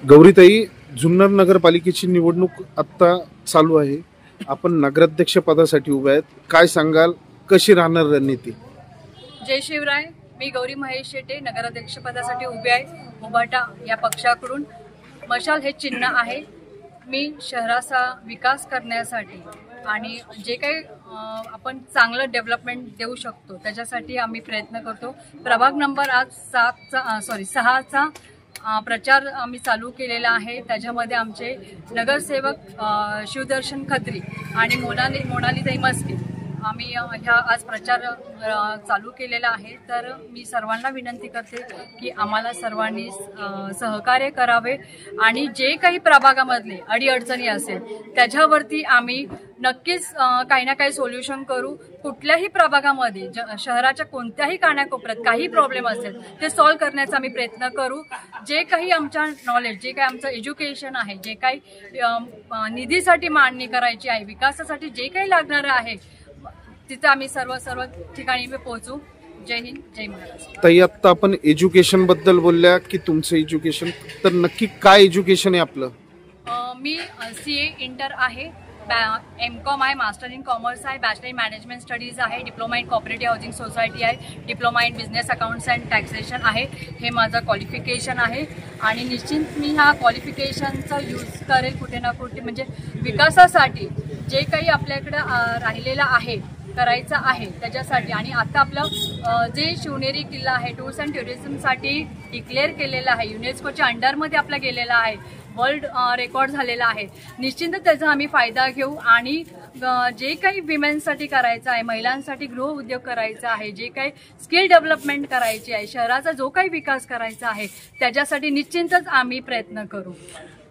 गौरीताई, जुन्नर नगरपालिकेची निवडणूक आता चालू आहे. आपण नगराध्यक्ष पदासाठी उभे आहेत. काय सांगाल, कशी राहणार रणनीती? जय शिवराय. मी गौरी महेश शेटे नगराध्यक्ष पदासाठी उभे आहे. उभाटा या पक्षाकडून मशाल हे चिन्ह आहे. मी शहराचा विकास करण्यासाठी आणि जे काही आपण चांगलं डेव्हलपमेंट देऊ शकतो त्याच्यासाठी आम्ही प्रयत्न करतो. प्रभाग नंबर आज 6चा प्रचार आम्ही चालू केलेला आहे. त्याच्यामध्ये आमचे नगरसेवक शिवदर्शन खत्री आणि मोनालीताई मस्के आम्ही ह्या आज प्रचार चालू केलेला आहे. तर मी सर्वांना विनंती करते की आम्हाला सर्वांनी सहकार्य करावे आणि जे काही प्रभागामधले अडीअडचणी असेल त्याच्यावरती आम्ही नक्कीच काही ना काही सोल्युशन करू. कुठल्याही प्रभागामध्ये शहराच्या कोणत्याही कानाकोपऱ्यात काही प्रॉब्लेम असेल ते सॉल्व्ह करण्याचा आम्ही प्रयत्न करू. जे काही आमच्या नॉलेज, जे काही आमचं एज्युकेशन आहे, जे काही निधीसाठी मांडणी करायची आहे, विकासासाठी जे काही लागणारं आहे तिथे आम्ही सर्व ठिकाणी पोहोचू. जय हिंद, जय महाराष्ट्र. ताई, आता आपण एज्युकेशन बद्दल बोलल्या की तुमचं एज्युकेशन, तर नक्की काय एज्युकेशन आहे आपलं? मी CA इंटर आहे, MCOM आहे, मास्टर इन कॉमर्स आहे, बॅचलर इन मॅनेजमेंट स्टडीज आहे, diploma in cooperative housing society आहे, diploma in business accounts and taxation आहे. हे माझं क्वालिफिकेशन आहे आणि निश्चित मी ह्या क्वालिफिकेशनचा यूज करेल कुठे ना कुठे, म्हणजे विकासासाठी जे काही आपल्याकडं राहिलेलं आहे, करायचं आहे त्याच्यासाठी. आणि आता आपलं जे शिवनेरी किल्ला आहे टूर्स अँड टुरिझमसाठी डिक्लेअर केलेला आहे, युनेस्कोच्या अंडरमध्ये आपला गेलेला आहे, वर्ल्ड रेकॉर्ड झालेला आहे. निश्चितच त्याचा आम्ही फायदा घेऊ आणि जे काही विमेन्ससाठी करायचं आहे, महिलांसाठी गृह उद्योग करायचा आहे, जे काही स्किल डेव्हलपमेंट करायची आहे, शहराचा जो काही विकास करायचा आहे त्याच्यासाठी निश्चितच आम्ही प्रयत्न करू.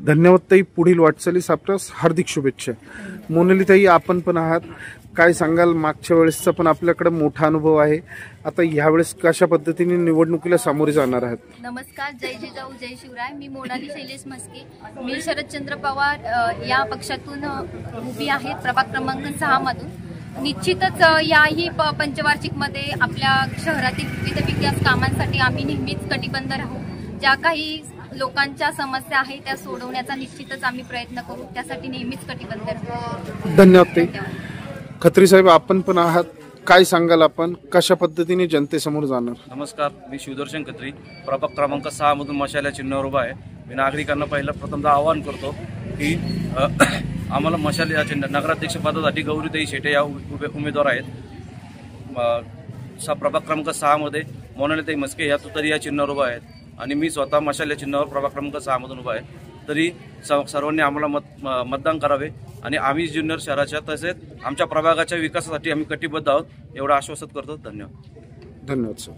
धन्यवाद ताई. पुढील वाटचालीस आपल्यास हार्दिक शुभेच्छा. मोनालीताई, आपण पण आहात. काय सांगाल, मागच्या वेळेसचा पण आपल्याकडे मोठा अनुभव आहे. आता ह्यावेळेस कशा पद्धतीने निवडणुकीला सामोरे जाणार आहात? नमस्कार, जय जिजाऊ, जय शिवराय. मी मोनाली शैलेश मस्के. मी शरदचंद्र पवार या पक्षातून उभी आहे, प्रभाग क्रमांक 6 मधून. निश्चितच याही पंचवार्षिकमध्ये आपल्या शहरातील विविध विकास कामांसाठी आम्ही नेहमीच कटिबद्ध राहू. ज्या काही लोकांच्या समस्या आहेत त्या सोडवण्याचा निश्चितच आम्ही प्रयत्न करू. त्यासाठी नेहमीच कटिबद्ध राहू. धन्यवाद ताई. खत्री साहेब, आपण पण आहात. काय सांगाल, आपण कशा पद्धतीने जनतेसमोर जाणार? नमस्कार, मी शिवदर्शन खत्री, प्रभाग क्रमांक 6 मधून मशाल या चिन्हावर उभा आहे. मी नागरिकांना प्रथमतः आवाहन करतो की आम्हाला मशाल या चिन्ह नगराध्यक्ष पदासाठी गौरीताई शेटे या उमेदवार आहेत. प्रभाग क्रमांक 6 मध्ये मोनालीताई मस्के या तुतारी या चिन्हावर उभा आहेत आणि मी स्वतः मशाल या चिन्हावर प्रभाग क्रमांक 6 मधून उभा आहे. तरी सर्वांनी आम्हाला मतदान करावे आणि आम्ही जुन्नर शहराच्या तसेच आमच्या प्रभागाच्या विकासासाठी आम्ही कटिबद्ध आहोत एवढं आश्वासन करतो. धन्यवाद. धन्यवाद सर.